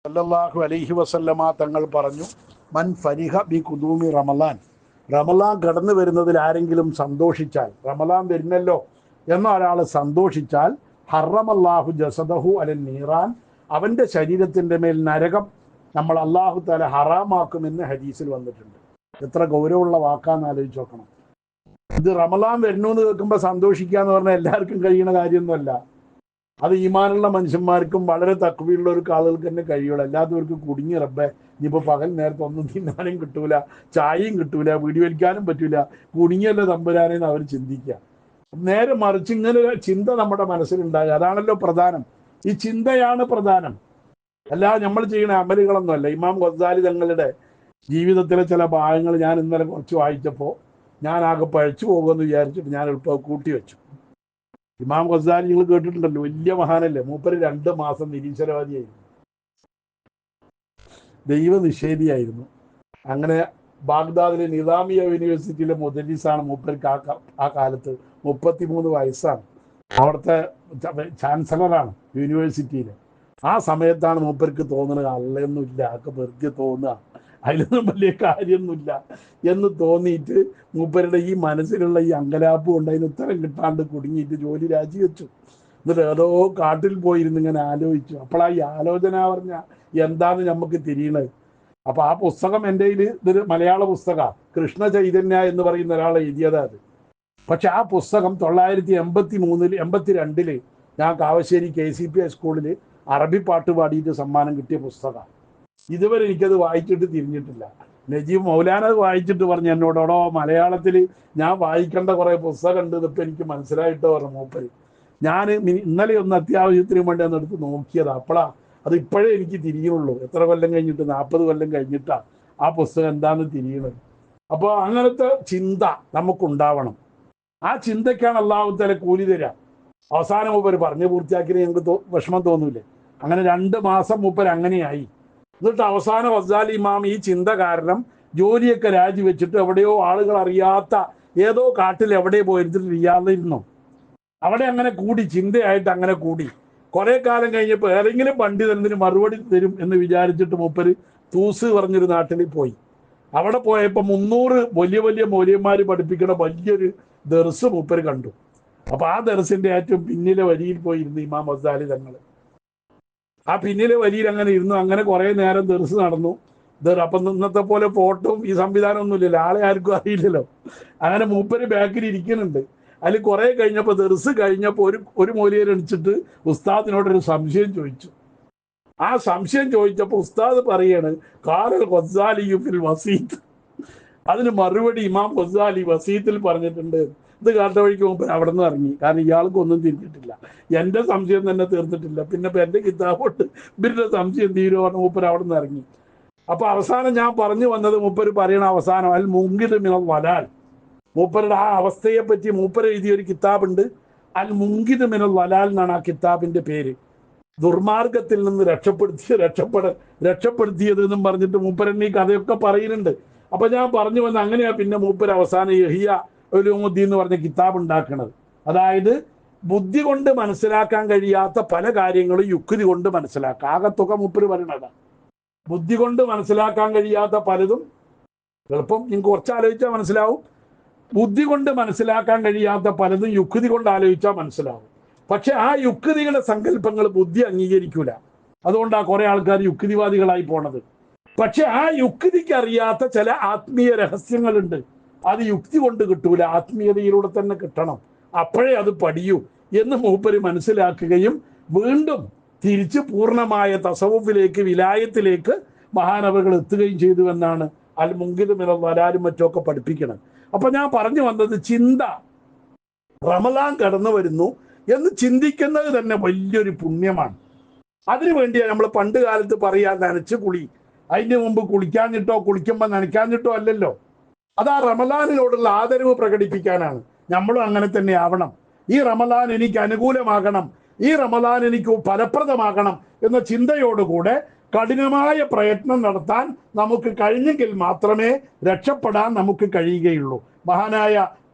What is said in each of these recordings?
സല്ലല്ലാഹു അലൈഹി വസല്ലമ തങ്ങൾ പറഞ്ഞു, മൻ ഫരിഹ ബി ഖുദൂമി റമളാൻ, റമളാൻ കടന്നു വരുന്നതിൽ ആരെങ്കിലും സന്തോഷിച്ചാൽ, റമളാൻ വരുന്നല്ലോ എന്ന ഒരാൾ സന്തോഷിച്ചാൽ, ഹറമല്ലാഹു ജസദഹു അലൻ നീറാൻ, അവൻ്റെ ശരീരത്തിൻ്റെ മേൽ നരകം നമ്മൾ അള്ളാഹു തആല ഹറാമാക്കുമെന്ന് ഹദീസിൽ വന്നിട്ടുണ്ട്. എത്ര ഗൗരവമുള്ള വാക്കാന്ന് ആലോചിച്ച് നോക്കണം. ഇത് റമളാൻ വരുന്നു എന്ന് കേൾക്കുമ്പോൾ സന്തോഷിക്കുക എന്ന് പറഞ്ഞാൽ എല്ലാവർക്കും കഴിയുന്ന കാര്യമൊന്നുമല്ല. അത് ഈമാനുള്ള മനുഷ്യന്മാർക്കും വളരെ തക്വയുള്ള ഒരു ആളുകൾക്ക് തന്നെ കഴിയുള്ളൂ. അല്ലാത്തവർക്ക് കുടുങ്ങി റബ്ബെ, ഇനിയിപ്പോൾ പകൽ നേരത്തെ ഒന്നും തിന്നാനും കിട്ടൂല, ചായയും കിട്ടൂല, വീഡിയോ വലിക്കാനും പറ്റൂല, കുടുങ്ങിയല്ലോ തമ്പുരാനെന്ന് അവർ ചിന്തിക്കുക. നേരെ മറിച്ച് ഇങ്ങനെ ചിന്ത നമ്മുടെ മനസ്സിലുണ്ടാകുക, അതാണല്ലോ പ്രധാനം. ഈ ചിന്തയാണ് പ്രധാനം, അല്ലാതെ നമ്മൾ ചെയ്യുന്ന അമലുകളൊന്നുമല്ല. ഇമാം ഗസാലി തങ്ങളുടെ ജീവിതത്തിലെ ചില ഭാഗങ്ങൾ ഞാൻ ഇന്നലെ കുറച്ച് വായിച്ചപ്പോൾ ഞാൻ ആകെ പഴച്ചു പോകുമെന്ന് വിചാരിച്ചിട്ട് ഞാൻ എളുപ്പം കൂട്ടി വെച്ചു. ഇമാം ഗസാലി നിങ്ങൾ കേട്ടിട്ടുണ്ടല്ലോ, വലിയ മഹാനല്ലേ. മൂപ്പര് 2 മാസം നിരീശ്വരവാദിയായിരുന്നു, ദൈവനിഷേധിയായിരുന്നു. അങ്ങനെ ബാഗ്ദാദിലെ നിസാമിയ യൂണിവേഴ്സിറ്റിയിലെ മുദരിസാണ് മൂപ്പർക്ക്. ആ കാലത്ത് 33 വയസ്സാണ്. അവിടുത്തെ ചാൻസലറാണ് യൂണിവേഴ്സിറ്റിയിൽ. ആ സമയത്താണ് മൂപ്പർക്ക് തോന്നുന്നത് അല്ലയൊന്നുമില്ല, ഒക്കെ വെറുതെ തോന്നുക, അതിലൊന്നും വലിയ കാര്യമൊന്നുമില്ല എന്ന് തോന്നിയിട്ട് മൂപ്പരുടെ ഈ മനസ്സിലുള്ള ഈ അങ്കലാപ്പ് കൊണ്ട് അതിന് ഉത്തരം കിട്ടാണ്ട് കുടുങ്ങിയിട്ട് ജോലി രാജിവെച്ചു. എന്നിട്ട് ഏതോ കാട്ടിൽ പോയിരുന്ന് ഇങ്ങനെ ആലോചിച്ചു. അപ്പോൾ ഈ ആലോചന പറഞ്ഞ എന്താന്ന് നമുക്ക് തിരിയണത്. അപ്പോൾ ആ പുസ്തകം എൻ്റെ കയ്യിൽ, ഇതൊരു മലയാള പുസ്തകമാണ്, കൃഷ്ണ ചൈതന്യ എന്ന് പറയുന്ന ഒരാൾ എഴുതിയതാണ് അത്. പക്ഷെ ആ പുസ്തകം 1982 ഞാൻ കാവശ്ശേരി KCP സ്കൂളിൽ അറബി പാട്ട് പാടിയിട്ട് സമ്മാനം കിട്ടിയ പുസ്തകമാണ്. ഇതുവരെ എനിക്കത് വായിച്ചിട്ട് തിരിഞ്ഞിട്ടില്ല. നജീബ് മൗലാന അത് വായിച്ചിട്ട് പറഞ്ഞു എന്നോടോടോ, മലയാളത്തിൽ ഞാൻ വായിക്കേണ്ട കുറേ പുസ്തകമുണ്ട്, ഇതിപ്പോൾ എനിക്ക് മനസ്സിലായിട്ടോ പറഞ്ഞു മൂപ്പര്. ഞാൻ ഇന്നലെ ഒന്ന് അത്യാവശ്യത്തിന് വേണ്ടി ഒന്നെടുത്ത് നോക്കിയത്. അപ്പോഴാണ് അത് ഇപ്പോഴേ എനിക്ക് തിരിയുള്ളൂ. എത്ര കൊല്ലം കഴിഞ്ഞിട്ട്, 40 കൊല്ലം കഴിഞ്ഞിട്ടാണ് ആ പുസ്തകം എന്താണെന്ന് തിരിയണത്. അപ്പോൾ അങ്ങനത്തെ ചിന്ത നമുക്കുണ്ടാവണം. ആ ചിന്തയ്ക്കാണ് അള്ളാഹു തആല കൂലി തരാം. അവസാനം മൂപ്പര് പറഞ്ഞു പൂർത്തിയാക്കിയത് ഞങ്ങൾക്ക് വിഷമം തോന്നൂലേ? അങ്ങനെ 2 മാസം മൂപ്പര് അങ്ങനെയായി. എന്നിട്ട് അവസാനം ഗസാലി ഇമാം ഈ ചിന്ത കാരണം ജോലിയൊക്കെ രാജിവെച്ചിട്ട് എവിടെയോ ആളുകൾ അറിയാത്ത ഏതോ കാട്ടിൽ എവിടെ പോയിരുന്നിട്ട് റിയാദിലിരുന്നു. അവിടെ അങ്ങനെ കൂടി, ചിന്തയായിട്ട് അങ്ങനെ കൂടി. കുറെ കാലം കഴിഞ്ഞപ്പോൾ ഏതെങ്കിലും പണ്ഡിതന് മറുപടി തരും എന്ന് വിചാരിച്ചിട്ട് മൂപ്പര് തൂസ് പറഞ്ഞൊരു നാട്ടിൽ പോയി. അവിടെ പോയപ്പോൾ 300 വലിയ വലിയ മൗലവിമാർ പഠിപ്പിക്കുന്ന വലിയൊരു ദർസ് മൂപ്പര് കണ്ടു. അപ്പൊ ആ ദർസിന്റെ ഏറ്റവും പിന്നിലെ വരിയിൽ പോയിരുന്നു ഇമാം ഗസാലി തങ്ങൾ. ആ പിന്നിലെ വരിയിൽ അങ്ങനെ ഇരുന്നു. അങ്ങനെ കുറെ നേരം ദർസ് നടന്നു. അപ്പം ഇന്നത്തെ പോലെ ഫോട്ടോ ഈ സംവിധാനം ഒന്നുമില്ലല്ലോ, ആളെ ആർക്കും അറിയില്ലല്ലോ. അങ്ങനെ മൂപ്പര് ബാക്കിൽ ഇരിക്കുന്നുണ്ട്. അതിൽ കുറെ കഴിഞ്ഞപ്പോൾ ദർസ് കഴിഞ്ഞപ്പോൾ ഒരു മൗലവിയെ എണിച്ചിട്ട് ഉസ്താദിനോടൊരു സംശയം ചോദിച്ചു. ആ സംശയം ചോദിച്ചപ്പോൾ ഉസ്താദ് പറയാണ്, ഖാലൽ ഗസാലിയു ഫിൽ വസീത്ത്. അതിന് മറുപടി ഇമാം ഗസാലി വസീത്തിൽ പറഞ്ഞിട്ടുണ്ട്. ഇത് കേട്ട വഴിക്ക് മുമ്പ് അവിടെ നിന്ന് ഇറങ്ങി. കാരണം ഇയാൾക്ക് ഒന്നും തിരിഞ്ഞിട്ടില്ല, എൻ്റെ സംശയം തന്നെ തീർന്നിട്ടില്ല. പിന്നെ ഇപ്പം എൻ്റെ കിതാബോട്ട് ഇവരുടെ സംശയം തീരുവാണ്. മൂപ്പര് അവിടെ നിന്ന് ഇറങ്ങി. അപ്പൊ അവസാനം ഞാൻ പറഞ്ഞു വന്നത്, മൂപ്പര് പറയണ അവസാനം അൽ മുങ്കിദ് മിനൽ വലാൽ. മൂപ്പരുടെ ആ അവസ്ഥയെ പറ്റി മൂപ്പര് എഴുതിയൊരു കിതാബുണ്ട്, അൽ മുങ്കിദ് മിനൽ വലാൽ എന്നാണ് ആ കിതാബിന്റെ പേര്. ദുർമാർഗത്തിൽ നിന്ന് രക്ഷപ്പെടുത്തിയത് എന്നും പറഞ്ഞിട്ട് മൂപ്പരൻ ഈ കഥയൊക്കെ പറയുന്നുണ്ട്. അപ്പൊ ഞാൻ പറഞ്ഞു വന്ന അങ്ങനെയാ പിന്നെ മൂപ്പര് അവസാനം യഹിയ ഉലൂമുദ്ദീൻ എന്ന് പറഞ്ഞ കിതാബ് ഉണ്ടാക്കുന്നത്. അതായത് ബുദ്ധി കൊണ്ട് മനസ്സിലാക്കാൻ കഴിയാത്ത പല കാര്യങ്ങളും യുക്തി കൊണ്ട് മനസ്സിലാക്കുക. ആകത്തുക മൂപ്പര് പറയണതാണ്. ബുദ്ധി കൊണ്ട് മനസ്സിലാക്കാൻ കഴിയാത്ത പലതും എളുപ്പം നിങ്ങൾക്ക് കുറച്ച് ആലോചിച്ചാൽ മനസ്സിലാവും. ബുദ്ധി കൊണ്ട് മനസ്സിലാക്കാൻ കഴിയാത്ത പലതും യുക്തി കൊണ്ട് ആലോചിച്ചാൽ മനസ്സിലാവും. പക്ഷെ ആ യുക്തികളുടെ സങ്കല്പങ്ങൾ ബുദ്ധി അംഗീകരിക്കൂല. അതുകൊണ്ടാണ് കുറെ ആൾക്കാർ യുക്തിവാദികളായി പോണത്. പക്ഷെ ആ യുക്തിക്ക് അറിയാത്ത ചില ആത്മീയ രഹസ്യങ്ങളുണ്ട്. അത് യുക്തി കൊണ്ട് കിട്ടൂല, ആത്മീയതയിലൂടെ തന്നെ കിട്ടണം. അപ്പോഴേ അത് പഠിയൂ എന്ന് മൂപ്പര് മനസ്സിലാക്കുകയും വീണ്ടും തിരിച്ച് പൂർണ്ണമായ തസവുഫിലേക്ക്, വിലായത്തിലേക്ക് മഹാനവറുകൾ എത്തുകയും ചെയ്തു എന്നാണ് അൽ മുങ്കിദ് മിനൽ വലാലും മറ്റൊക്കെ പഠിപ്പിക്കണം. അപ്പൊ ഞാൻ പറഞ്ഞു വന്നത്, ചിന്ത റമളാൻ കടന്നു വരുന്നു എന്ന് ചിന്തിക്കുന്നത് തന്നെ വലിയൊരു പുണ്യമാണ്. അതിനുവേണ്ടിയാണ് നമ്മൾ പണ്ട് കാലത്ത് പറയാ നനച്ച് കുളി. അതിന് മുമ്പ് കുളിക്കാഞ്ഞിട്ടോ കുളിക്കുമ്പോൾ നനയ്ക്കാഞ്ഞിട്ടോ അല്ലല്ലോ. അത് ആ റമളാനിനോടുള്ള ആദരവ് പ്രകടിപ്പിക്കാനാണ്. നമ്മളും അങ്ങനെ തന്നെ ആവണം. ഈ റമളാൻ എനിക്ക് അനുകൂലമാകണം, ഈ റമളാൻ എനിക്ക് ഫലപ്രദമാകണം എന്ന ചിന്തയോടുകൂടെ കഠിനമായ പ്രയത്നം നടത്താൻ നമുക്ക് കഴിഞ്ഞെങ്കിൽ മാത്രമേ രക്ഷപ്പെടാൻ നമുക്ക് കഴിയുകയുള്ളൂ. മഹാനായ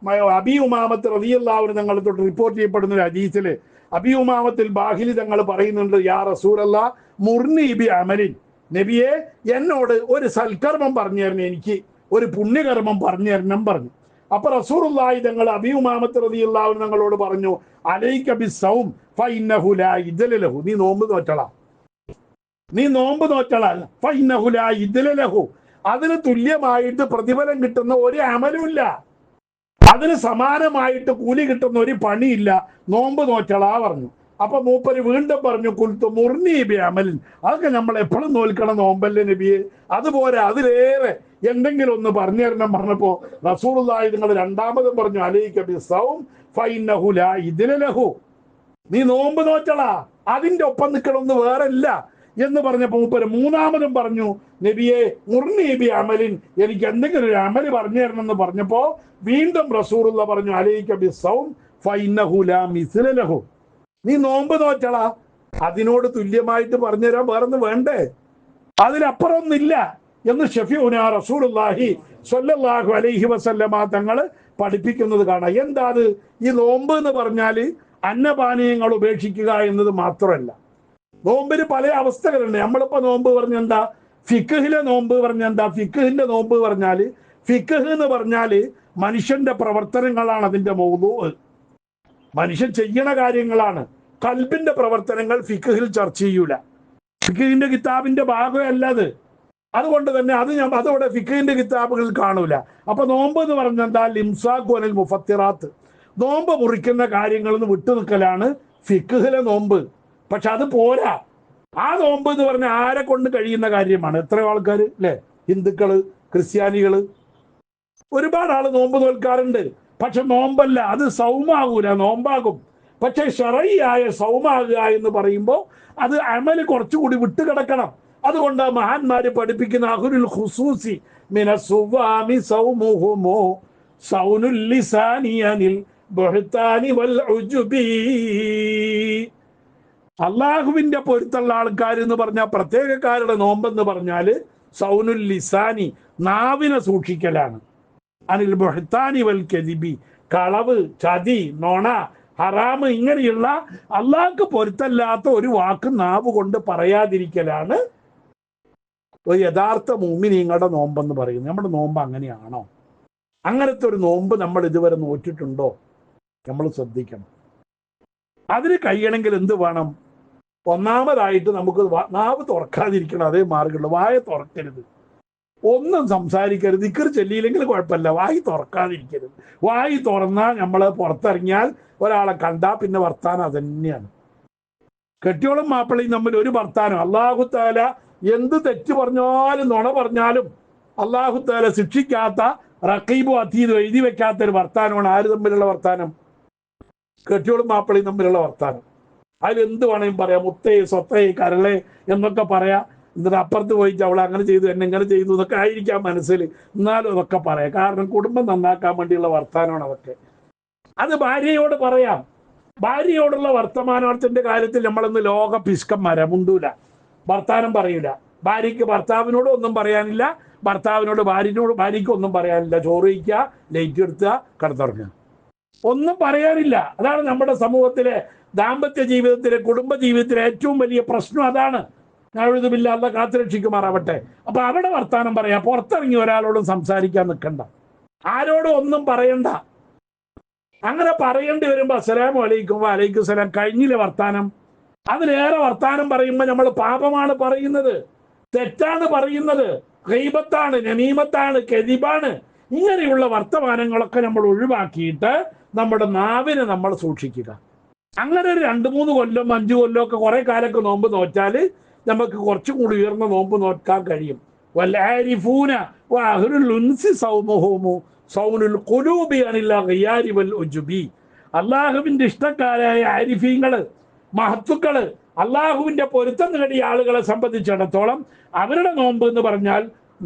അബീ ഉമാമത്ത് റളിയല്ലാഹു അൻഹു തങ്ങളെ തൊട്ട് റിപ്പോർട്ട് ചെയ്യപ്പെടുന്ന ഒരു ഹദീസിൽ അബി ഉമാമത്തിൽ ബാഹിലി തങ്ങൾ പറയുന്നുണ്ട്, യാ റസൂലല്ലാ മുർനി ബി അമലിൻ, നബിയെ എന്നോട് ഒരു സൽക്കർമ്മം പറഞ്ഞു തരണം, എനിക്ക് ഒരു പുണ്യകർമ്മം പറഞ്ഞു തരണം പറഞ്ഞു. അപ്പൊ റസൂലുള്ളാഹി തങ്ങൾ അബി ഉമാമത്ത് റളിയല്ലാഹു അൻഹു തങ്ങളോട് പറഞ്ഞു, അലൈക ബിസ്സൗം ഫഇന്നഹു ലാ ഇദ്ല ലഹു, നീ നോമ്പ് നോറ്റളാ, നീ നോമ്പ് നോറ്റളാ, ഫഇന്നഹു ലാ ഇദ്ല ലഹു, അതിന് തുല്യമായിട്ട് പ്രതിഫലം കിട്ടുന്ന ഒരു അമലുമില്ല, അതിന് സമാനമായിട്ട് കൂലി കിട്ടുന്ന ഒരു പണിയില്ല, നോമ്പ് നോറ്റളാ പറഞ്ഞു. അപ്പൊ മൂപ്പര് വീണ്ടും പറഞ്ഞു, കുൽത്തു മുർനി ബി അമലിൻ, അതൊക്കെ നമ്മൾ എപ്പോഴും നോൽക്കണം നോമ്പല്ലേ നബിയെ, അതുപോലെ അതിലേറെ എന്തെങ്കിലും ഒന്ന് പറഞ്ഞു തരണം പറഞ്ഞപ്പോ റസൂലുള്ളാഹി നിങ്ങൾ രണ്ടാമതും പറഞ്ഞു, അലൈക ബിസ്സൗം ഫഇന്നഹു ലാ ഇദ്ല ലഹു, നീ നോമ്പ് നോറ്റളാ, അതിന്റെ ഒപ്പം നിൽക്കണമെന്ന് വേറല്ല എന്ന് പറഞ്ഞപ്പോ മൂപ്പര് മൂന്നാമതും പറഞ്ഞു, നബിയെ മുർനി ബി അമലിൻ, എനിക്ക് എന്തെങ്കിലും ഒരു അമല് പറഞ്ഞു തരണം എന്ന് പറഞ്ഞപ്പോ വീണ്ടും റസൂലുള്ള പറഞ്ഞു, അലൈക ബിസ്സൗം ഫഇന്നഹു ലാ മിസ്ല ലഹു, നീ നോമ്പ് നോറ്റളാ, അതിനോട് തുല്യമായിട്ട് പറഞ്ഞുതരാൻ വേറൊന്നും വേണ്ടേ, അതിലപ്പുറം ഒന്നില്ല എന്ന് ഷഫീഉനാ റസൂലുള്ളാഹി സ്വല്ലല്ലാഹു അലൈഹി വസല്ലമ തങ്ങൾ പഠിപ്പിക്കുന്നത് കാണാം. എന്താ അത്? ഈ നോമ്പ് എന്ന് പറഞ്ഞാൽ അന്നപാനീയങ്ങൾ ഉപേക്ഷിക്കുക എന്നത് മാത്രമല്ല, നോമ്പിന് പല അവസ്ഥകളുണ്ട്. നമ്മളിപ്പോ നോമ്പ് പറഞ്ഞ എന്താ, ഫിഖ്ഹിലെ നോമ്പ് പറഞ്ഞ എന്താ, ഫിഖ്ഹിന്റെ നോമ്പ് പറഞ്ഞാൽ, ഫിഖ്ഹ് എന്ന് പറഞ്ഞാല് മനുഷ്യന്റെ പ്രവർത്തനങ്ങളാണ് അതിന്റെ മൗദൂ, മനുഷ്യൻ ചെയ്യണ കാര്യങ്ങളാണ്. ഖൽബിന്റെ പ്രവർത്തനങ്ങൾ ഫിഖ്ഹിൽ ചർച്ച ചെയ്യൂല, ഫിഖ്ഹിന്റെ കിതാബിന്റെ ഭാഗമല്ല അത്. അതുകൊണ്ട് തന്നെ അതോടെ ഫിഖ്ഹിന്റെ കിതാബുകളിൽ കാണൂല. അപ്പൊ നോമ്പ് എന്ന് പറഞ്ഞാൽ എന്താ, ലിംസാഖു അനിൽ മുഫത്തിറാത്ത്, നോമ്പ് മുറിക്കുന്ന കാര്യങ്ങളിൽ നിന്ന് വിട്ടു നിൽക്കലാണ് ഫിഖ്ഹിലെ നോമ്പ്. പക്ഷെ അത് പോരാ, ആ നോമ്പ് എന്ന് പറഞ്ഞാൽ ആരെ കൊണ്ട് കഴിയുന്ന കാര്യമാണ്. എത്രയോ ആൾക്കാർ അല്ലെ, ഹിന്ദുക്കള്, ക്രിസ്ത്യാനികള്, ഒരുപാട് ആള് നോമ്പ് നോൽക്കാറുണ്ട്. പക്ഷെ നോമ്പല്ല, അത് സൗമാകൂല, നോമ്പാകും. പക്ഷെ ശറഈയായ സൗമാകുക എന്ന് പറയുമ്പോൾ അത് അമല് കുറച്ചുകൂടി വിട്ടുകിടക്കണം. അതുകൊണ്ട് മഹാന്മാര് പഠിപ്പിക്കുന്ന അഹ്ലുൽ ഖുസൂസി മിനസ്സുവാമി സൗമുഹുമു സൗനുൽ ലിസാനി അനിൽ ബുഹ്താനി വൽ ഉജ്ബി, അള്ളാഹുവിന്റെ പൊരുത്തുള്ള ആൾക്കാർ എന്ന് പറഞ്ഞാൽ പ്രത്യേകക്കാരുടെ നോമ്പെന്ന് പറഞ്ഞാൽ സൗനുൽ ലിസാനി, നാവിനെ സൂക്ഷിക്കലാണ്, അനിൽ ബുഹ്താനി വൽ കദിബി, കളവ്, ചതി, നോണ, ഹറാമ്, ഇങ്ങനെയുള്ള അള്ളാഹ്ക്ക് പൊരുത്തല്ലാത്ത ഒരു വാക്ക് നാവ് കൊണ്ട് പറയാതിരിക്കലാണ് ഒരു യഥാർത്ഥ മുഅ്മിനീങ്ങളുടെ നോമ്പെന്ന് പറയുന്നത്. നമ്മുടെ നോമ്പ് അങ്ങനെയാണോ? അങ്ങനത്തെ ഒരു നോമ്പ് നമ്മൾ ഇതുവരെ നോറ്റിട്ടുണ്ടോ? നമ്മൾ ശ്രദ്ധിക്കണം. അതിന് കഴിയണമെങ്കിൽ എന്ത് വേണം? ഒന്നാമതായിട്ട് നമുക്ക് നാവ് തുറക്കാതിരിക്കണം, അതേ മാർഗമുള്ളൂ. വായ തുറക്കരുത്, ഒന്നും സംസാരിക്കരുത്. ദിക്ർ ചൊല്ലിയില്ലെങ്കിൽ കുഴപ്പമില്ല, വായി തുറക്കാതിരിക്കരുത്. വായി തുറന്നാൽ നമ്മൾ പുറത്തിറങ്ങിയാൽ ഒരാളെ കണ്ടാൽ പിന്നെ വർത്താനം അത് തന്നെയാണ്. കെട്ടിയോളും മാപ്പിളയും തമ്മിൽ ഒരു വർത്താനം, അല്ലാഹു തആല എന്ത് തെറ്റ് പറഞ്ഞാലും നുണ പറഞ്ഞാലും അല്ലാഹു തആല ശിക്ഷിക്കാത്ത, റഖീബും അതീദും എഴുതി വെക്കാത്ത ഒരു വർത്താനമാണ് ആര് തമ്മിലുള്ള വർത്താനം? കെട്ടിയോളും മാപ്പിളയും തമ്മിലുള്ള വർത്താനം. അതിലെന്ത് വേണമെങ്കിലും പറയാം, മുത്തേ, സ്വത്തേ, കരളെ എന്നൊക്കെ പറയാം. എന്നിട്ട് അപ്പുറത്ത് പോയിട്ട് അവൾ അങ്ങനെ ചെയ്തു, എന്നെ ഇങ്ങനെ ചെയ്തു എന്നൊക്കെ ആയിരിക്കാം മനസ്സിൽ, എന്നാലും അതൊക്കെ പറയാം. കാരണം കുടുംബം നന്നാക്കാൻ വേണ്ടിയുള്ള വർത്താനമാണ് അതൊക്കെ. അത് ഭാര്യയോട് പറയാം. ഭാര്യയോടുള്ള വർത്തമാനത്തിന്റെ കാര്യത്തിൽ നമ്മളൊന്ന് ലോക പിസ്കന്മാരാ, മുണ്ടൂല, വർത്താനം പറയൂല. ഭാര്യയ്ക്ക് ഭർത്താവിനോട് ഒന്നും പറയാനില്ല, ഭർത്താവിനോട് ഭാര്യയ്ക്ക് ഒന്നും പറയാനില്ല. ചോറ് കഴിക്കുക, ലൈറ്റ് എടുത്തുക, കിടന്നുറങ്ങുക, ഒന്നും പറയാനില്ല. അതാണ് നമ്മുടെ സമൂഹത്തിലെ ദാമ്പത്യ ജീവിതത്തിലെ, കുടുംബ ജീവിതത്തിലെ ഏറ്റവും വലിയ പ്രശ്നം അതാണ്. നഅൂദുബില്ലാഹ്, അല്ലാഹ് കാത്തുരക്ഷിക്കുമാറാവട്ടെ. അപ്പൊ അവിടെ വർത്താനം പറയാ, പുറത്തിറങ്ങി ഒരാളോടും സംസാരിക്കാൻ നിൽക്കണ്ട, ആരോടും ഒന്നും പറയണ്ട. അങ്ങനെ പറയേണ്ടി വരുമ്പോ അസ്സലാമു അലൈക്കും വഅലൈക്കും സലാം, കഴിഞ്ഞില്ലേ വർത്താനം. അതിലേറെ വർത്താനം പറയുമ്പോൾ നമ്മൾ പാപമാണ് പറയുന്നത്, തെറ്റാണ് പറയുന്നത്, ഗൈബത്താണ്, നമീമത്താണ്, കെദിബാണ്. ഇങ്ങനെയുള്ള വർത്തമാനങ്ങളൊക്കെ നമ്മൾ ഒഴിവാക്കിയിട്ട് നമ്മുടെ നാവിനെ നമ്മൾ സൂക്ഷിക്കുക. അങ്ങനെ ഒരു 2-3 കൊല്ലം 5 കൊല്ലം ഒക്കെ കുറെ കാലൊക്കെ നോമ്പ് നോറ്റാല് നമുക്ക് കുറച്ചും കൂടി ഉയർന്ന നോമ്പ് നോക്കാൻ കഴിയും. വൽആരിഫൂന വഅഹ്ലുൽ ഉൻസി സൗമുഹുമു സൗനുൽ ഖുലൂബി അനിൽ ഗിയാരി വൽ ഉജ്ബി, അല്ലാഹുവിന്റെ ഇഷ്ടക്കാരായ ആരിഫീങ്ങള്, മഹത്തുക്കള്, അള്ളാഹുവിന്റെ പൊരുത്തം നേടിയ ആളുകളെ സംബന്ധിച്ചിടത്തോളം അവരുടെ നോമ്പ് എന്ന് പറഞ്ഞാൽ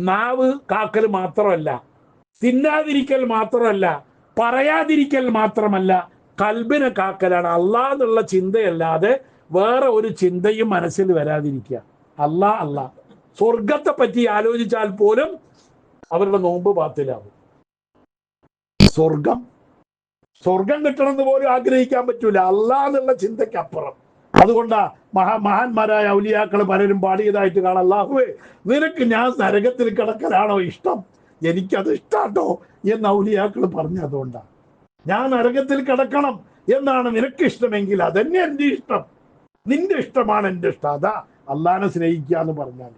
നാവ് കാക്കൽ മാത്രമല്ല, തിന്നാതിരിക്കൽ മാത്രമല്ല, പറയാതിരിക്കൽ മാത്രമല്ല, കൽബിനെ കാക്കലാണ്. അള്ളാഹ് എന്നുള്ള ചിന്തയല്ലാതെ വേറെ ഒരു ചിന്തയും മനസ്സിൽ വരാതിരിക്കുക. അള്ളാഹ് സ്വർഗത്തെ പറ്റി ആലോചിച്ചാൽ പോലും അവരുടെ നോമ്പ് ബാത്തിലാവും. സ്വർഗം, സ്വർഗം കിട്ടണമെന്ന് പോലും ആഗ്രഹിക്കാൻ പറ്റൂല, അല്ലാഹ് എന്നുള്ള ചിന്തയ്ക്കപ്പുറം. അതുകൊണ്ടാ മഹാന്മാരായ ഔലിയാക്കൾ പലരും പാടിയതായിട്ട് കാണാം, അല്ലാഹുവേ നിനക്ക് ഞാൻ നരകത്തിൽ കിടക്കലാണോ ഇഷ്ടം, എനിക്കത് ഇഷ്ടാട്ടോ എന്ന് ഔലിയാക്കൾ പറഞ്ഞു. അതുകൊണ്ടാണ് ഞാൻ നരകത്തിൽ കിടക്കണം എന്നാണ് നിനക്ക് ഇഷ്ടമെങ്കിൽ അതന്നെ എൻ്റെ ഇഷ്ടം, നിന്റെ ഇഷ്ടമാണ് എൻ്റെ ഇഷ്ടം. അതാ അള്ളാഹിനെ സ്നേഹിക്കുക എന്ന് പറഞ്ഞാൽ.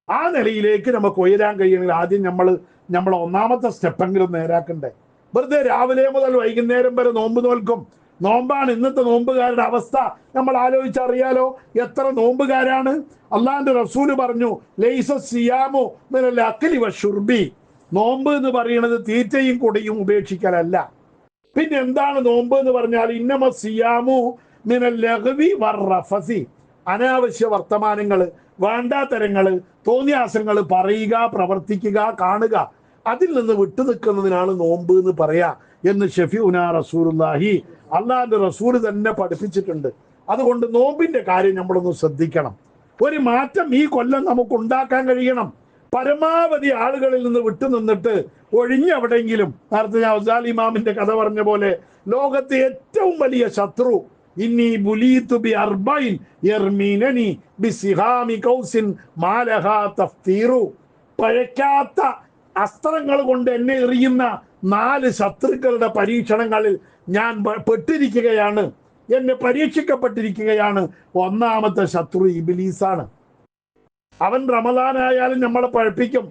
ആ നിലയിലേക്ക് നമുക്ക് ഉയരാൻ കഴിയണമെങ്കിൽ ആദ്യം നമ്മളെ ഒന്നാമത്തെ സ്റ്റെപ്പെങ്കിലും നേരാക്കണ്ടേ. വെറുതെ രാവിലെ മുതൽ വൈകുന്നേരം വരെ നോമ്പ് നോൽക്കും. നോമ്പാണ് ഇന്നത്തെ നോമ്പുകാരുടെ അവസ്ഥ നമ്മൾ ആലോചിച്ചറിയാലോ. എത്ര നോമ്പുകാരാണ്. അള്ളാഹിന്റെ റസൂല് പറഞ്ഞു, ലൈസ സിയാമു മിനൽ അക്ലി വശുർബി, നോമ്പ് എന്ന് പറയുന്നത് തീറ്റയും കുടിയും ഉപേക്ഷിക്കലല്ല. പിന്നെ എന്താണ് നോമ്പ് എന്ന് പറഞ്ഞാൽ, ഇന്നമ സിയാമു മിനൽ ലഗ്വി വറഫസി, അനാവശ്യ വർത്തമാനങ്ങള്, വേണ്ടാത്തരങ്ങള്, തോന്നിയാസങ്ങള് പറയുക, പ്രവർത്തിക്കുക, കാണുക, അതിൽ നിന്ന് വിട്ടു നിൽക്കുന്നതിനാണ് നോമ്പ് എന്ന് പറയാ എന്ന് ഷഫീഉനാ റസൂലുള്ളാഹി, അള്ളാഹിന്റെ റസൂല് തന്നെ പഠിപ്പിച്ചിട്ടുണ്ട്. അതുകൊണ്ട് നോമ്പിന്റെ കാര്യം നമ്മളൊന്ന് ശ്രദ്ധിക്കണം. ഒരു മാറ്റം ഈ കൊല്ലം നമുക്ക് ഉണ്ടാക്കാൻ കഴിയണം. പരമാവധി ആളുകളിൽ നിന്ന് വിട്ടു നിന്നിട്ട് ഒഴിഞ്ഞെവിടെയെങ്കിലും, നേരത്തെ ഞാൻ ഗസാലി ഇമാമിന്റെ കഥ പറഞ്ഞ പോലെ, ലോകത്തെ ഏറ്റവും വലിയ ശത്രു ഇന്നി ബുലീതു ബി അർബൈൻ യർമീനനി ബിസിഹാമി കൗസിൻ മാലഹാ തഫ്തീറു, പഴക്കാത്ത അസ്ത്രങ്ങൾ കൊണ്ട് എന്നെ എറിയുന്ന 4 ശത്രുക്കളുടെ പരീക്ഷണങ്ങളിൽ ഞാൻ പെട്ടിരിക്കുകയാണ്, എന്നെ പരീക്ഷിക്കപ്പെട്ടിരിക്കുകയാണ്. ഒന്നാമത്തെ ശത്രു ഇബ്ലീസാണ്. അവൻ റമദാനായാലും നമ്മളെ പഴപ്പിക്കും.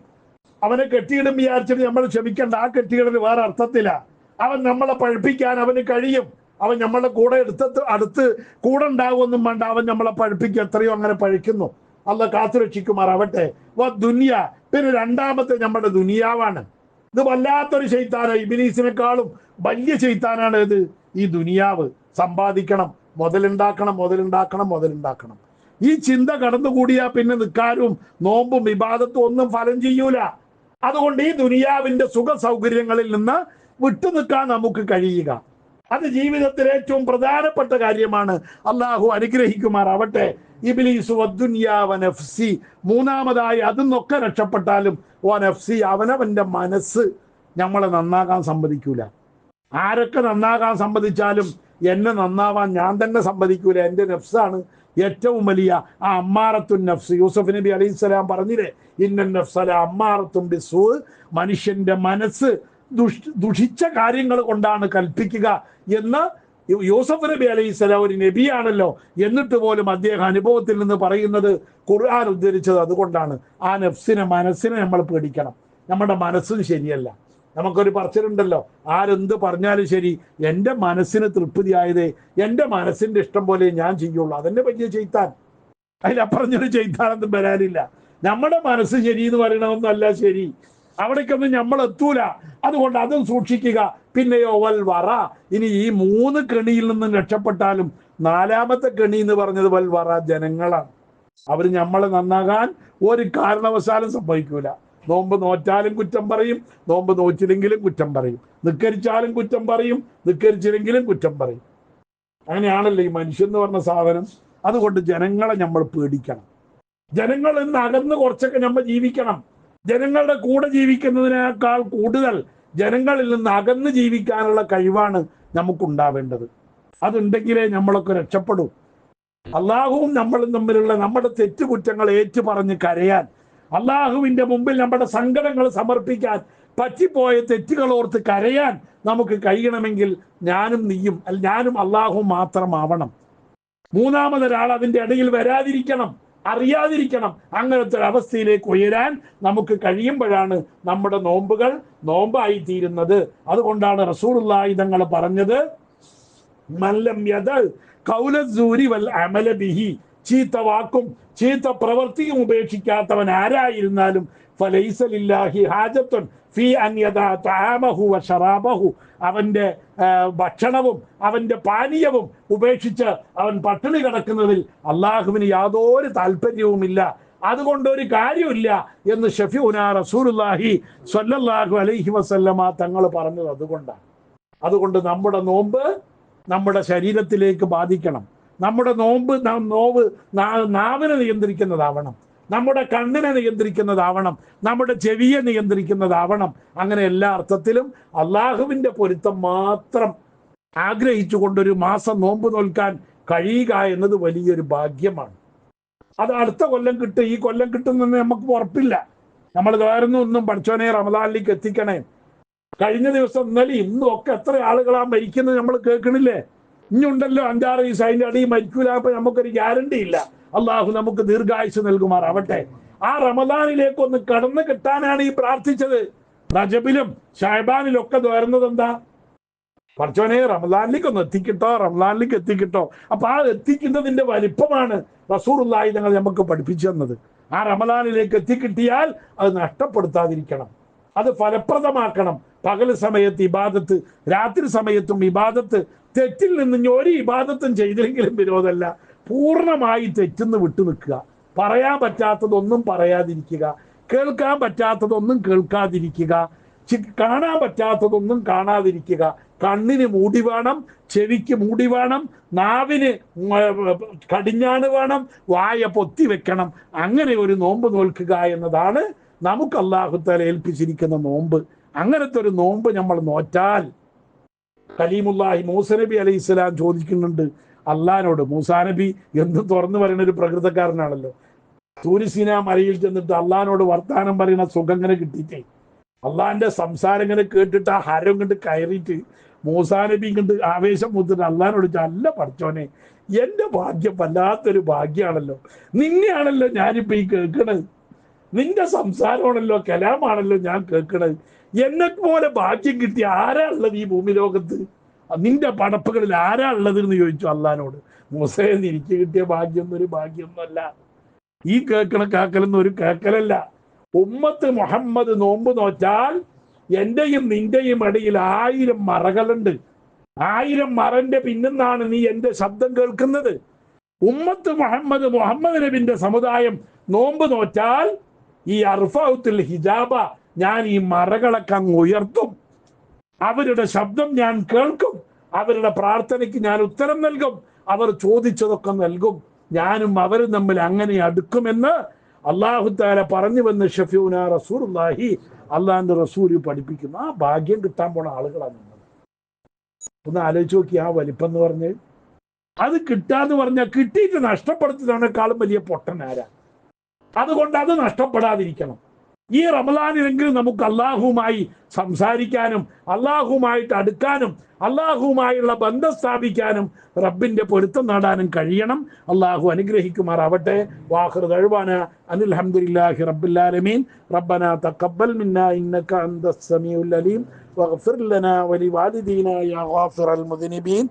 അവനെ കെട്ടിയിടും വിചാരിച്ചിട്ട് നമ്മൾ ക്ഷമിക്കേണ്ട, ആ കെട്ടിയിടൽ വേറെ അർത്ഥത്തില. അവൻ നമ്മളെ പഴപ്പിക്കാൻ അവന് കഴിയും. അവൻ നമ്മളെ കൂടെ അടുത്ത് കൂടെ ഉണ്ടാകുമെന്നും വേണ്ട, അവൻ നമ്മളെ പഴപ്പിക്കും. എത്രയോ അങ്ങനെ പഴിക്കുന്നു. അള്ളാഹ് കാത്തുരക്ഷിക്കുമാറാവട്ടെ. ദുനിയ, പിന്നെ രണ്ടാമത്തെ നമ്മുടെ ദുനിയാവാണ്. ഇത് വല്ലാത്തൊരു ശൈത്താന, ഇബ്ലീസിനെക്കാളും വലിയ ശൈത്താനാണ് ഇത്. ഈ ദുനിയാവ് സമ്പാദിക്കണം, മുതലുണ്ടാക്കണം. ഈ ചിന്ത കടന്നുകൂടിയാ പിന്നെ നിക്കാരും നോമ്പും ഇബാദത്തും ഒന്നും ഫലം ചെയ്യൂല. അതുകൊണ്ട് ഈ ദുനിയാവിന്റെ സുഖ സൗകര്യങ്ങളിൽ നിന്ന് വിട്ടു നിൽക്കാൻ നമുക്ക് കഴിയുക, അത് ജീവിതത്തിലെ ഏറ്റവും പ്രധാനപ്പെട്ട കാര്യമാണ്. അള്ളാഹു അനുഗ്രഹിക്കുമാറാവട്ടെ. ഇബ്ലീസു വദ്ദുനിയാ വനഫ്സി, മൂന്നാമതായി അതിന്നൊക്കെ രക്ഷപ്പെട്ടാലും വനഫ്സി, അവനവന്റെ മനസ്സ് നമ്മളെ നന്നാകാൻ സമ്മതിക്കൂല. ആരൊക്കെ നന്നാകാൻ സമ്മതിച്ചാലും എന്നെ നന്നാവാൻ ഞാൻ തന്നെ സമ്മതിക്കൂല. എൻ്റെ നഫ്സാണ് ഏറ്റവും വലിയ ആ അമ്മാറത്തുൻ നഫ്സ്. യൂസഫ് നബി അലൈഹിസ്സലാം പറഞ്ഞില്ലേ, ഇന്നൻ നഫ്സല അമ്മാറത്തുൻ ബിസ്സൂ, മനുഷ്യന്റെ മനസ്സ് ദുഷിച്ച കാര്യങ്ങൾ കൊണ്ടാണ് കൽപ്പിക്കുക എന്ന് യൂസഫ് നബി അലൈഹിസ്സലാം ഒരു നബിയാണല്ലോ, എന്നിട്ട് പോലും അദ്ദേഹം അനുഭവത്തിൽ നിന്ന് പറയുന്നത്, ഖുർആൻ ഉദ്ധരിച്ചത് അതുകൊണ്ടാണ്. ആ മനസ്സിനെ നമ്മൾ പേടിക്കണം. നമ്മുടെ മനസ്സും ശരിയല്ല. നമുക്കൊരു പറച്ചിലുണ്ടല്ലോ, ആരെന്ത് പറഞ്ഞാലും ശരി, എൻ്റെ മനസ്സിന് തൃപ്തിയായതേ, എൻ്റെ മനസ്സിന്റെ ഇഷ്ടം പോലെ ഞാൻ ചെയ്യുള്ളൂ. അതെന്നെ വലിയ ചെയ്ത്താൻ, അതിലപ്പറഞ്ഞൊരു ചെയ്ത്താനൊന്നും വരാനില്ല. നമ്മുടെ മനസ്സ് ശരി എന്ന് പറയണമെന്നല്ല ശരി, അവിടേക്കൊന്നും നമ്മൾ എത്തൂല. അതുകൊണ്ട് അതും സൂക്ഷിക്കുക. പിന്നെയോ വൽ വറ, ഇനി ഈ 3 കെണിയിൽ നിന്നും രക്ഷപ്പെട്ടാലും 4ാമത്തെ കെണി എന്ന് പറഞ്ഞത് വൽ വറ, ജനങ്ങളാണ്. അവർ നമ്മളെ നന്നാകാൻ ഒരു കാരണവശാലും സംഭവിക്കൂല. നോമ്പ് നോറ്റാലും കുറ്റം പറയും, നോമ്പ് നോറ്റില്ലെങ്കിലും കുറ്റം പറയും, നിക്കരിച്ചാലും കുറ്റം പറയും, നിക്കരിച്ചില്ലെങ്കിലും കുറ്റം പറയും. അങ്ങനെയാണല്ലോ ഈ മനുഷ്യൻ എന്ന് പറഞ്ഞ സാധനം. അതുകൊണ്ട് ജനങ്ങളെ നമ്മൾ പേടിക്കണം. ജനങ്ങളിൽ നിന്ന് അകന്ന് കുറച്ചൊക്കെ നമ്മൾ ജീവിക്കണം. ജനങ്ങളുടെ കൂടെ ജീവിക്കുന്നതിനേക്കാൾ കൂടുതൽ ജനങ്ങളിൽ നിന്ന് അകന്ന് ജീവിക്കാനുള്ള കഴിവാണ് നമുക്കുണ്ടാവേണ്ടത്. അതുണ്ടെങ്കിലേ നമ്മളൊക്കെ രക്ഷപ്പെടൂ. അള്ളാഹുവും നമ്മളും തമ്മിലുള്ള നമ്മുടെ തെറ്റുകുറ്റങ്ങൾ ഏറ്റു പറഞ്ഞ് കരയാൻ, അള്ളാഹുവിന്റെ മുമ്പിൽ നമ്മുടെ സങ്കടങ്ങൾ സമർപ്പിക്കാൻ, പറ്റിപ്പോയ തെറ്റുകൾ ഓർത്ത് കരയാൻ നമുക്ക് കഴിയണമെങ്കിൽ ഞാനും അള്ളാഹുവും മാത്രമാവണം. മൂന്നാമതൊരാൾ അതിന്റെ ഇടയിൽ വരാതിരിക്കണം, അറിയാതിരിക്കണം. അങ്ങനത്തെ ഒരു അവസ്ഥയിലേക്ക് ഉയരാൻ നമുക്ക് കഴിയുമ്പോഴാണ് നമ്മുടെ നോമ്പുകൾ നോമ്പായി തീരുന്നത്. അതുകൊണ്ടാണ് റസൂലുള്ളാഹി തങ്ങൾ പറഞ്ഞത്, മല്ലം യദൽ ഖൗല സൂരി വൽ അമല ബിഹി, ചീത്ത വാക്കും ചീത്ത പ്രവൃത്തിയും ഉപേക്ഷിക്കാത്തവൻ ആരായിരുന്നാലും ഫലൈസ ലില്ലാഹി ഹാജത്തുൻ ഫീ അൻ യദഅ തആമഹു വ ശറാബഹു, അവന്റെ ഭക്ഷണവും അവന്റെ പാനീയവും ഉപേക്ഷിച്ച് അവൻ പട്ടിണി കിടക്കുന്നതിൽ അള്ളാഹുവിന് യാതൊരു താല്പര്യവുമില്ല. അതുകൊണ്ടൊരു കാര്യമില്ല എന്ന് ഷഫീഉനാ റസൂലുള്ളാഹി സ്വല്ലല്ലാഹു അലൈഹി വസല്ലമ തങ്ങൾ പറഞ്ഞത് അതുകൊണ്ടാണ്. അതുകൊണ്ട് നമ്മുടെ നോമ്പ് നമ്മുടെ ശരീരത്തിലേക്ക് ബാധിക്കണം. നമ്മുടെ നോമ്പ് നാവിനെ നിയന്ത്രിക്കുന്നതാവണം, നമ്മുടെ കണ്ണിനെ നിയന്ത്രിക്കുന്നതാവണം, നമ്മുടെ ചെവിയെ നിയന്ത്രിക്കുന്നതാവണം. അങ്ങനെ എല്ലാ അർത്ഥത്തിലും അള്ളാഹുവിന്റെ പൊരുത്തം മാത്രം ആഗ്രഹിച്ചുകൊണ്ടൊരു മാസം നോമ്പ് നോൽക്കാൻ കഴിയുക എന്നത് വലിയൊരു ഭാഗ്യമാണ്. അത് അടുത്ത കൊല്ലം കിട്ടും, ഈ കൊല്ലം കിട്ടുമെന്ന് നമുക്ക് ഉറപ്പില്ല. നമ്മൾ വേറൊന്നും ഒന്നും പഠിച്ചോനെ റമദാനിലേക്ക് എത്തിക്കണേ. കഴിഞ്ഞ ദിവസം ഇന്നലെ ഇന്നും ഒക്കെ എത്ര ആളുകളാ മരിക്കുന്നത് നമ്മൾ കേൾക്കണില്ലേ? ഇനിയുണ്ടല്ലോ 5-6 ദിവസം അതിൻ്റെ അടിയിൽ മരിക്കൂല. അപ്പൊ നമുക്കൊരു ഗ്യാരണ്ടി ഇല്ല. അള്ളാഹു നമുക്ക് ദീർഘായുസ് നൽകുമാറാവട്ടെ. ആ റമദാനിലേക്ക് ഒന്ന് കടന്നു കിട്ടാനാണ് ഈ പ്രാർത്ഥിച്ചത്. റജബിലും ഷഅബാനിലും ഒക്കെ വരുന്നത് എന്താ? പഠിച്ചോനെ റമദാനിലേക്ക് ഒന്ന് എത്തിക്കിട്ടോ, റമദാനിലേക്ക് എത്തിക്കിട്ടോ. അപ്പൊ ആ എത്തിക്കുന്നതിന്റെ വലിപ്പമാണ് റസൂലുള്ളാഹി തങ്ങൾ നമുക്ക് പഠിപ്പിച്ചു തന്നത്. ആ റമദാനിലേക്ക് എത്തിക്കിട്ടിയാൽ അത് നഷ്ടപ്പെടുത്താതിരിക്കണം, അത് ഫലപ്രദമാക്കണം. പകൽ സമയത്ത് ഇബാദത്ത്, രാത്രി സമയത്തും ഇബാദത്ത്. തെറ്റിൽ നിന്ന് ഒരു ഇബാദത്തും ചെയ്തില്ലെങ്കിലും വിരോധമല്ല, പൂർണ്ണമായി തെറ്റിന്ന് വിട്ടു നിൽക്കുക. പറയാൻ പറ്റാത്തതൊന്നും പറയാതിരിക്കുക, കേൾക്കാൻ പറ്റാത്തതൊന്നും കേൾക്കാതിരിക്കുക, കാണാൻ പറ്റാത്തതൊന്നും കാണാതിരിക്കുക. കണ്ണിന് മൂടി വേണം, ചെവിക്ക് മൂടി വേണം, നാവിന് കടിഞ്ഞാണ് വേണം, വായ പൊത്തി വെക്കണം. അങ്ങനെ ഒരു നോമ്പ് നോൽക്കുക എന്നതാണ് നമുക്ക് അല്ലാഹു തആല ഏൽപ്പിച്ചിരിക്കുന്ന നോമ്പ്. അങ്ങനത്തെ ഒരു നോമ്പ് നമ്മൾ നോറ്റാൽ, കലീമുല്ലാഹി മൂസ നബി അലൈഹി സ്വലാം ചോദിക്കുന്നുണ്ട് അള്ളാഹിനോട്. മൂസാ നബി എന്ത് തുറന്നു പറയുന്ന ഒരു പ്രകൃതക്കാരനാണല്ലോ. തൂരിസീന മലയിൽ ചെന്നിട്ട് അള്ളാഹിനോട് വർത്താനം പറയുന്ന സുഖം ഇങ്ങനെ കിട്ടിയിട്ടേ, അള്ളാഹിന്റെ സംസാരം ഇങ്ങനെ കേട്ടിട്ട് ആ ഹരം കണ്ട് കയറിയിട്ട് മൂസാ നബി കണ്ട് ആവേശം മൂത്തിട്ട് അള്ളാഹിനോട് അല്ല പഠിച്ചോനെ, എന്റെ ഭാഗ്യം വല്ലാത്തൊരു ഭാഗ്യമാണല്ലോ, നിന്നെയാണല്ലോ ഞാനിപ്പോ ഈ കേൾക്കണത്, നിന്റെ സംസാരമാണല്ലോ, കലാമാണല്ലോ ഞാൻ കേൾക്കണത്. എന്നെ പോലെ ഭാഗ്യം കിട്ടി ആരാ ഉള്ളത് ഈ ഭൂമി ലോകത്ത്? നിന്റെ പടപ്പുകളിൽ ആരാ ഉള്ളത് എന്ന് ചോദിച്ചു അള്ളഹാനോട്. മൂസേന്ന് എനിക്ക് കിട്ടിയ ഭാഗ്യം ഒരു ഭാഗ്യമൊന്നുമല്ല, ഈ കേൾക്കണ കേക്കലൊന്നും ഒരു കേക്കലല്ല. ഉമ്മത്ത് മുഹമ്മദ് നോമ്പ് നോറ്റാൽ എന്റെയും നിന്റെയും ഇടയിൽ 1000 മറകളുണ്ട്. 1000 മറന്റെ പിന്നെന്നാണ് നീ എന്റെ ശബ്ദം കേൾക്കുന്നത്. ഉമ്മത്ത് മുഹമ്മദ് നബിന്റെ സമുദായം നോമ്പ് നോറ്റാൽ ഈ അർഫഉൽ ഹിജാബ, ഞാൻ ഈ മറകളൊക്കെ അങ്ങ് ഉയർത്തും. അവരുടെ ശബ്ദം ഞാൻ കേൾക്കും, അവരുടെ പ്രാർത്ഥനയ്ക്ക് ഞാൻ ഉത്തരം നൽകും, അവർ ചോദിച്ചതൊക്കെ നൽകും. ഞാനും അവരും തമ്മിൽ അങ്ങനെ അടുക്കുമെന്ന് അല്ലാഹു തആല പറഞ്ഞുവെന്ന് ഷഫീഉനാ റസൂലുള്ളാഹി, അള്ളാഹിന്റെ റസൂല് പഠിപ്പിക്കുന്നു. ആ ഭാഗ്യം കിട്ടാൻ പോണ ആളുകളാണ് നിങ്ങൾ. ഒന്ന് ആലോചിച്ച് നോക്കി ആ വലിപ്പം എന്ന് പറഞ്ഞ്. അത് കിട്ടാന്ന് പറഞ്ഞാൽ കിട്ടിയിട്ട് നഷ്ടപ്പെടുത്തുന്നതിനേക്കാളും വലിയ പൊട്ടനാരാ? അതുകൊണ്ട് അത് നഷ്ടപ്പെടാതിരിക്കണം. ഈ റമദാനിലെങ്കിലും നമുക്ക് അള്ളാഹുവുമായി സംസാരിക്കാനും അള്ളാഹുവുമായിട്ട് അടുക്കാനും അള്ളാഹുവുമായുള്ള ബന്ധം സ്ഥാപിക്കാനും റബ്ബിന്റെ പൊരുത്തം നേടാനും കഴിയണം. അള്ളാഹു അനുഗ്രഹിക്കുമാറാവട്ടെ. വാഖിറു ദഅ്വാനാ അനിൽ ഹംദുലില്ലാഹി റബ്ബിൽ ആലമീൻ. റബ്ബനാ തഖബ്ബൽ മിന്നാ ഇന്നക അൻതസ് സമീഉൽ അലീം വഗ്ഫിർ ലനാ വലിവാലിദീനാ യാ ഗാഫിറൽ മുദ്നിബീൻ.